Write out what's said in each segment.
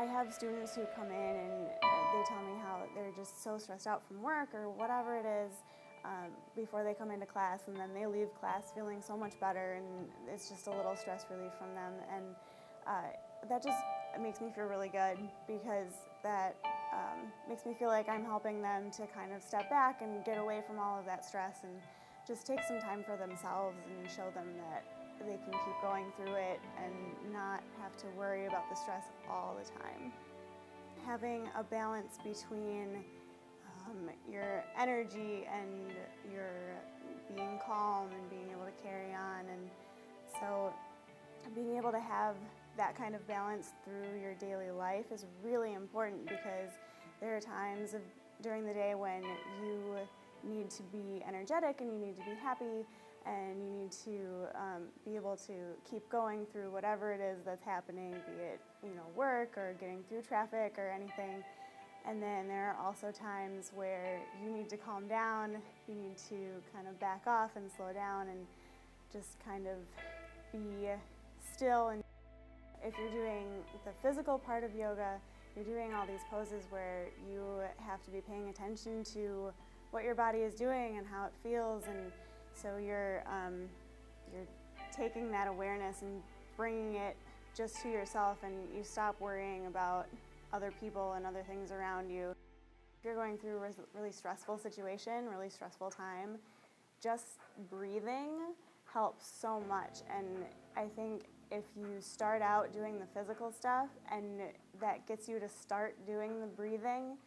I have students who come in and they tell me how they're just so stressed out from work or whatever it is before they come into class, and then they leave class feeling so much better, and it's just a little stress relief from them. And that just makes me feel really good, because that makes me feel like I'm helping them to kind of step back and get away from all of that stress and just take some time for themselves and show them that they can keep going through it and not have to worry about the stress all the time. Having a balance between your energy and your being calm and being able to carry on, and so being able to have that kind of balance through your daily life is really important, because there are times during the day when you need to be energetic and you need to be happy and you need to be able to keep going through whatever it is that's happening, be it work or getting through traffic or anything. And then there are also times where you need to calm down, you need to kind of back off and slow down and just kind of be still. And if you're doing the physical part of yoga, you're doing all these poses where you have to be paying attention to what your body is doing and how it feels, and so you're taking that awareness and bringing it just to yourself, and you stop worrying about other people and other things around you. If you're going through a really stressful situation, really stressful time, just breathing helps so much. And I think if you start out doing the physical stuff and that gets you to start doing the breathing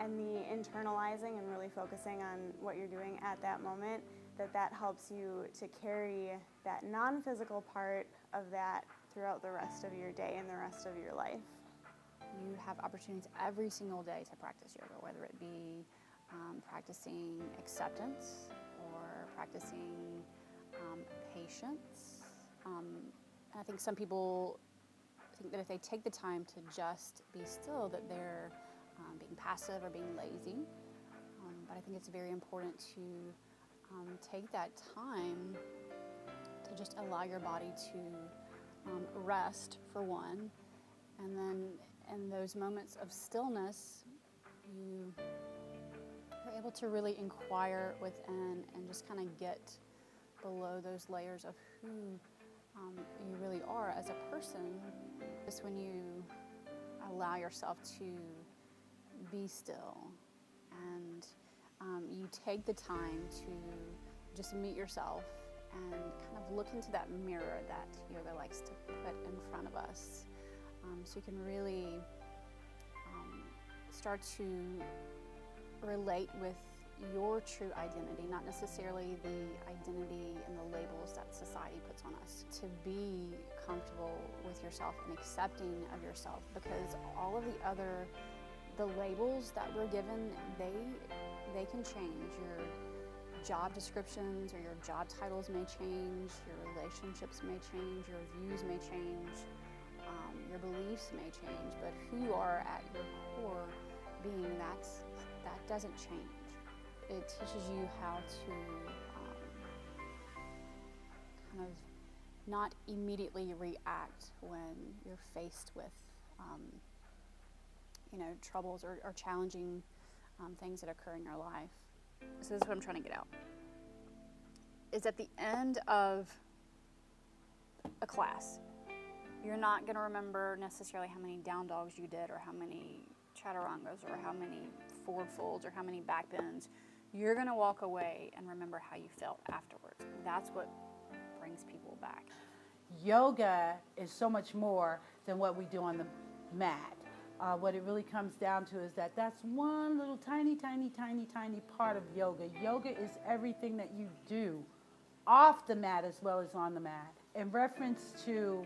and the internalizing and really focusing on what you're doing at that moment, that helps you to carry that non-physical part of that throughout the rest of your day and the rest of your life. You have opportunities every single day to practice yoga, whether it be practicing acceptance or practicing patience. And I think some people think that if they take the time to just be still, that they're being passive or being lazy. But I think it's very important to take that time to just allow your body to rest, for one, and then in those moments of stillness, you are able to really inquire within and just kind of get below those layers of who you really are as a person. Just when you allow yourself to be still and you take the time to just meet yourself and kind of look into that mirror that yoga likes to put in front of us. So you can really start to relate with your true identity, not necessarily the identity and the labels that society puts on us. To be comfortable with yourself and accepting of yourself, because all of the labels that we're given, they can change. Your job descriptions or your job titles may change, your relationships may change, your views may change, your beliefs may change, but who you are at your core being, that doesn't change. It teaches you how to kind of not immediately react when you're faced with troubles or challenging things that occur in your life. So this is what I'm trying to get out. Is at the end of a class, you're not going to remember necessarily how many down dogs you did or how many chaturangas or how many forward folds or how many back bends. You're going to walk away and remember how you felt afterwards. That's what brings people back. Yoga is so much more than what we do on the mat. What it really comes down to is that's one little tiny part of yoga. Yoga is everything that you do off the mat as well as on the mat. In reference to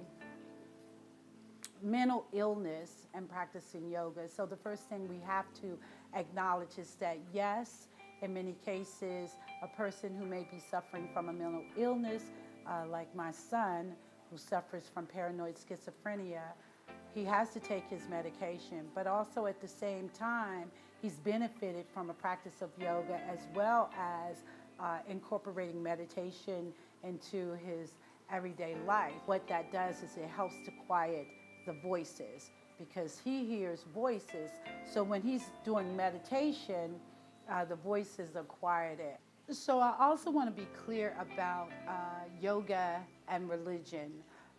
mental illness and practicing yoga, so the first thing we have to acknowledge is that yes, in many cases, a person who may be suffering from a mental illness, like my son, who suffers from paranoid schizophrenia, he has to take his medication, but also at the same time, he's benefited from a practice of yoga as well as incorporating meditation into his everyday life. What that does is it helps to quiet the voices. because he hears voices. So when he's doing meditation, the voices are quieted. So I also want to be clear about yoga and religion.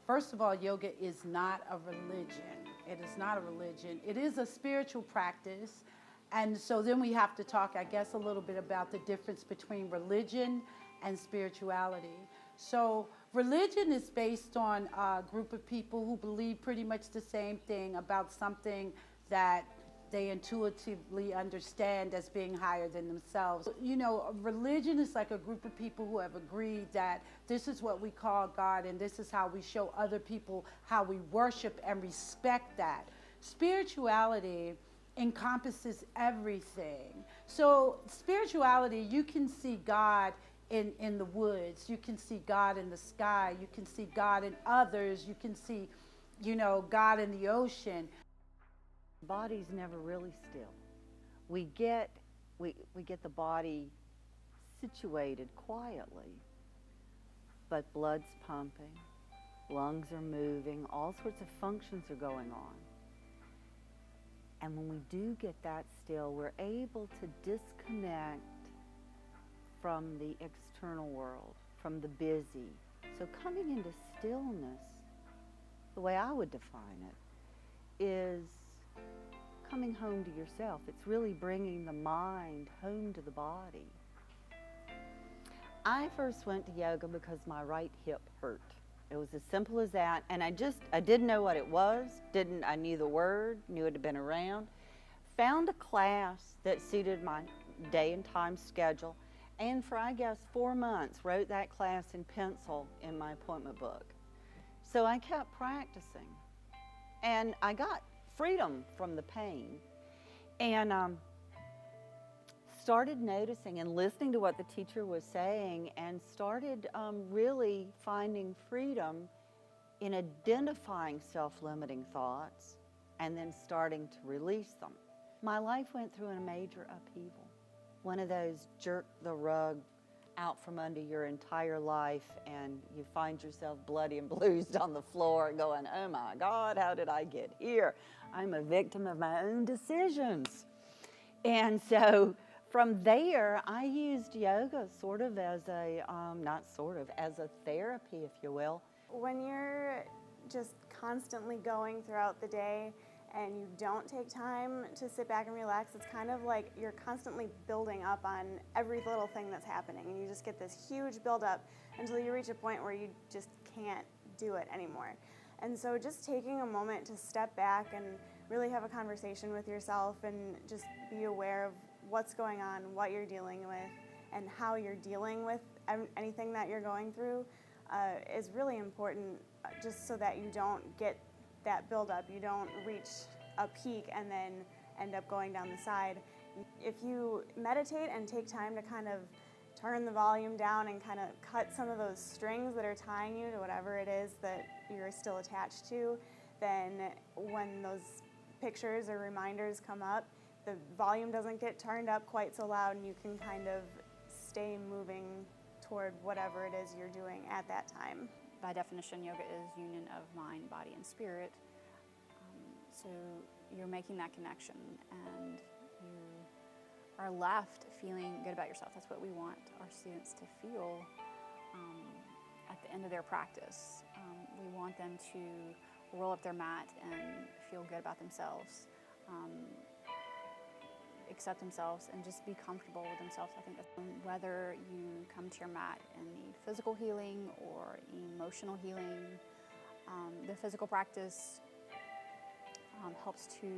First of all, yoga is not a religion. It is not a religion. It is a spiritual practice. And so then we have to talk, I guess, a little bit about the difference between religion and spirituality. So religion is based on a group of people who believe pretty much the same thing about something that they intuitively understand as being higher than themselves. You know, religion is like a group of people who have agreed that this is what we call God and this is how we show other people how we worship and respect that. Spirituality encompasses everything. So spirituality, you can see God in the woods, you can see God in the sky, you can see God in others, you can see, you know, God in the ocean. The body's never really still. We get the body situated quietly, but blood's pumping, lungs are moving, all sorts of functions are going on. And when we do get that still, we're able to disconnect from the external world, from the busy. So coming into stillness, the way I would define it, is coming home to yourself. It's really bringing the mind home to the body. I first went to yoga because my right hip hurt. It was as simple as that, and I didn't know what it was, I knew the word, knew it had been around, found a class that suited my day and time schedule, and for, I guess, 4 months, wrote that class in pencil in my appointment book. So I kept practicing, and I got freedom from the pain, and started noticing and listening to what the teacher was saying, and started really finding freedom in identifying self-limiting thoughts and then starting to release them. My life went through a major upheaval. One of those jerk the rug out from under your entire life and you find yourself bloody and bruised on the floor going, oh my God, how did I get here? I'm a victim of my own decisions. And so from there, I used yoga sort of as a, as a therapy, if you will. When you're just constantly going throughout the day and you don't take time to sit back and relax, it's kind of like you're constantly building up on every little thing that's happening, and you just get this huge buildup until you reach a point where you just can't do it anymore. And so just taking a moment to step back and really have a conversation with yourself and just be aware of what's going on, what you're dealing with, and how you're dealing with anything that you're going through is really important, just so that you don't get that buildup, you don't reach a peak and then end up going down the side. If you meditate and take time to kind of turn the volume down and kind of cut some of those strings that are tying you to whatever it is that you're still attached to, then when those pictures or reminders come up, the volume doesn't get turned up quite so loud, and you can kind of stay moving toward whatever it is you're doing at that time. By definition, yoga is union of mind, body, and spirit. So you're making that connection, and you are left feeling good about yourself. That's what we want our students to feel at the end of their practice. We want them to roll up their mat and feel good about themselves, accept themselves, and just be comfortable with themselves. I think that's whether you come to your mat and need physical healing or emotional healing. The physical practice helps to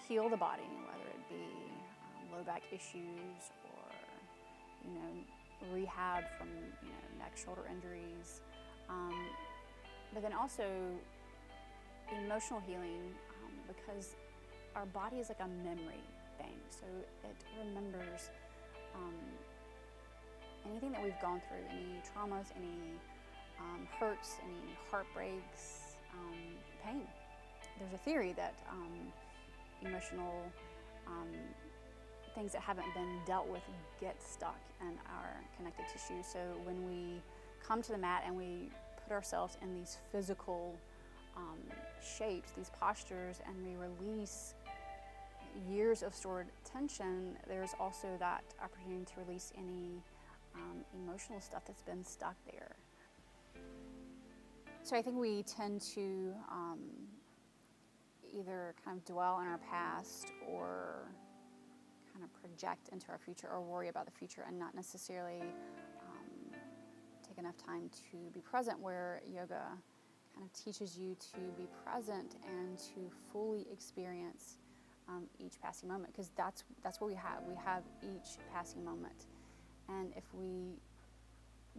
heal the body, whether it be low back issues or rehab from neck, shoulder injuries, but then also emotional healing, because our body is like a memory thing, so it remembers anything that we've gone through, any traumas, any hurts, any heartbreaks, pain. There's a theory that emotional things that haven't been dealt with get stuck in our connective tissue. So when we come to the mat and we put ourselves in these physical shapes, these postures, and we release years of stored tension, there's also that opportunity to release any emotional stuff that's been stuck there. So I think we tend to either kind of dwell in our past or kind of project into our future or worry about the future and not necessarily take enough time to be present, where yoga kind of teaches you to be present and to fully experience each passing moment, because that's what we have. We have each passing moment. And if we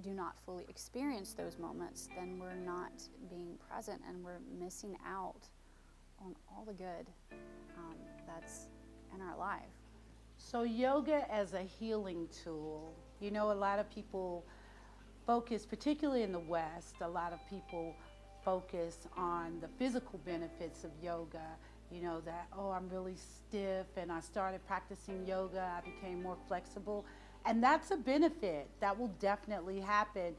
do not fully experience those moments, then we're not being present and we're missing out on all the good that's in our life. So yoga as a healing tool, you know, a lot of people focus, particularly in the West, a lot of people focus on the physical benefits of yoga. You know, that, oh, I'm really stiff and I started practicing yoga, I became more flexible. And that's a benefit that will definitely happen.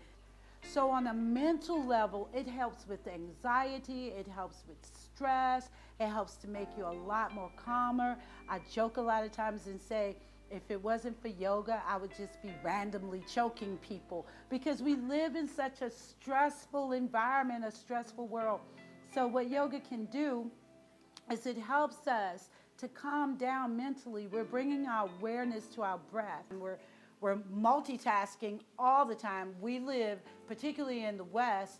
So on a mental level, it helps with anxiety, it helps with stress, it helps to make you a lot more calmer. I joke a lot of times and say, if it wasn't for yoga, I would just be randomly choking people, because we live in such a stressful environment, a stressful world. So what yoga can do is it helps us to calm down mentally. We're bringing our awareness to our breath, and we're multitasking all the time. We live, particularly in the West,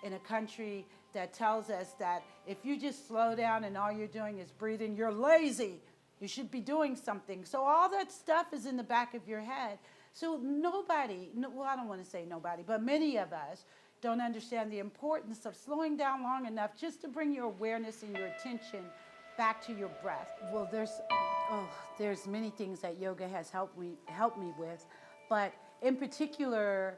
in a country that tells us that if you just slow down and all you're doing is breathing, you're lazy. You should be doing something. So all that stuff is in the back of your head. So nobody, well, I don't want to say nobody, but many of us don't understand the importance of slowing down long enough just to bring your awareness and your attention back to your breath. Well, there's many things that yoga has helped me with, but in particular,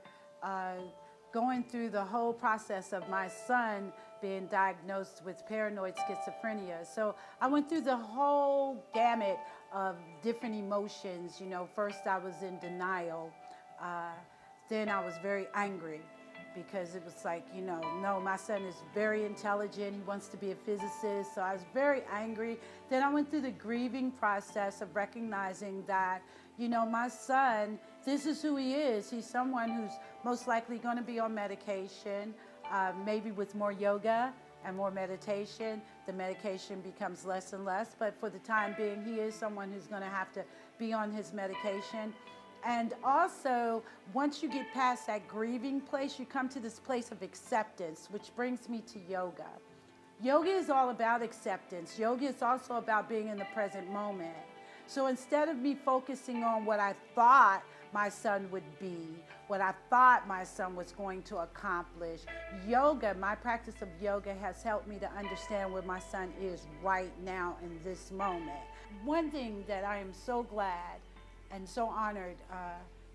going through the whole process of my son being diagnosed with paranoid schizophrenia. So I went through the whole gamut of different emotions. You know, first I was in denial, then I was very angry, because it was like, you know, no, my son is very intelligent. He wants to be a physicist. So I was very angry. Then I went through the grieving process of recognizing that, you know, my son, this is who he is. He's someone who's most likely going to be on medication, maybe with more yoga and more meditation. The medication becomes less and less. But for the time being, he is someone who's going to have to be on his medication. And also, once you get past that grieving place, you come to this place of acceptance, which brings me to yoga. Yoga is all about acceptance. Yoga is also about being in the present moment. So instead of me focusing on what I thought my son would be, what I thought my son was going to accomplish, yoga, my practice of yoga has helped me to understand where my son is right now in this moment. One thing that I am so glad and so honored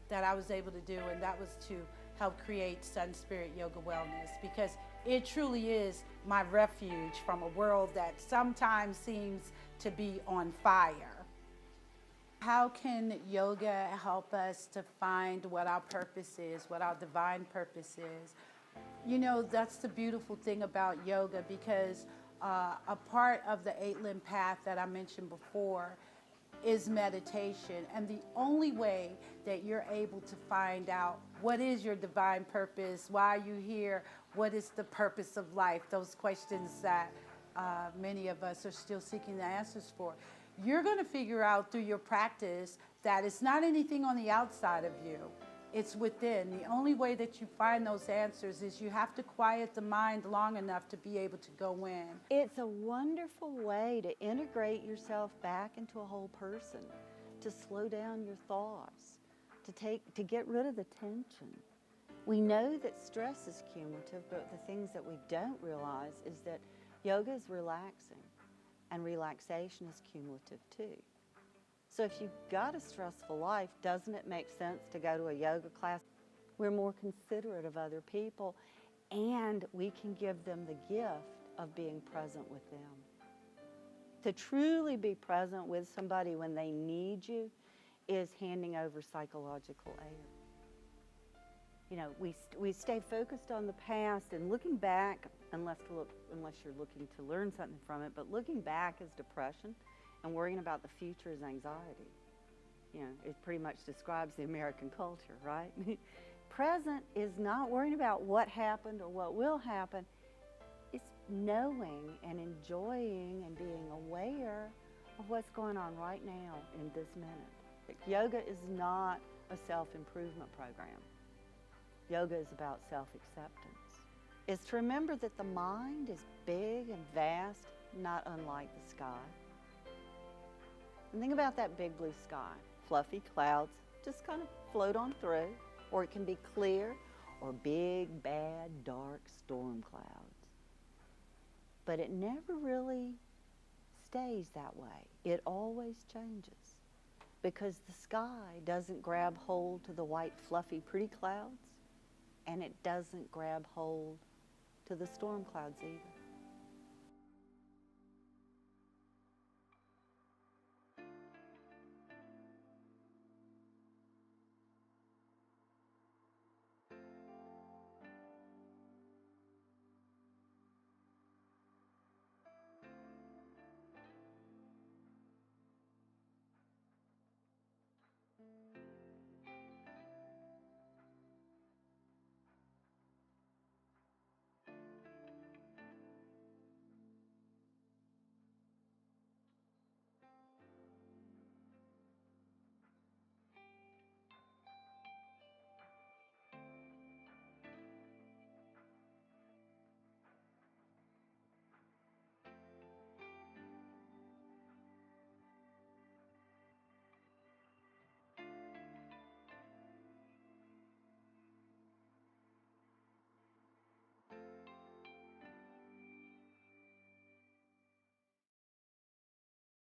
that I was able to do, and that was to help create Sun Spirit Yoga Wellness, because it truly is my refuge from a world that sometimes seems to be on fire. How can yoga help us to find what our purpose is, what our divine purpose is? You know, that's the beautiful thing about yoga, because a part of the 8-limb path that I mentioned before is meditation. And the only way that you're able to find out what is your divine purpose, why are you here, what is the purpose of life, those questions that many of us are still seeking the answers for, you're going to figure out through your practice that it's not anything on the outside of you. It's within. The only way that you find those answers is you have to quiet the mind long enough to be able to go in. It's a wonderful way to integrate yourself back into a whole person, to slow down your thoughts, to get rid of the tension. We know that stress is cumulative, but the things that we don't realize is that yoga is relaxing, and relaxation is cumulative too. So if you've got a stressful life, doesn't it make sense to go to a yoga class? We're more considerate of other people, and we can give them the gift of being present with them. To truly be present with somebody when they need you is handing over psychological air. you know, we stay focused on the past and looking back, unless you're looking to learn something from it, but looking back is depression and worrying about the future is anxiety. You know, it pretty much describes the American culture, right? Present is not worrying about what happened or what will happen. It's knowing and enjoying and being aware of what's going on right now in this minute. Yoga is not a self-improvement program. Yoga is about self-acceptance. It's to remember that the mind is big and vast, not unlike the sky. And think about that big blue sky. Fluffy clouds just kind of float on through, or it can be clear, or big, bad, dark storm clouds. But it never really stays that way. It always changes, because the sky doesn't grab hold to the white, fluffy, pretty clouds, and it doesn't grab hold to the storm clouds either.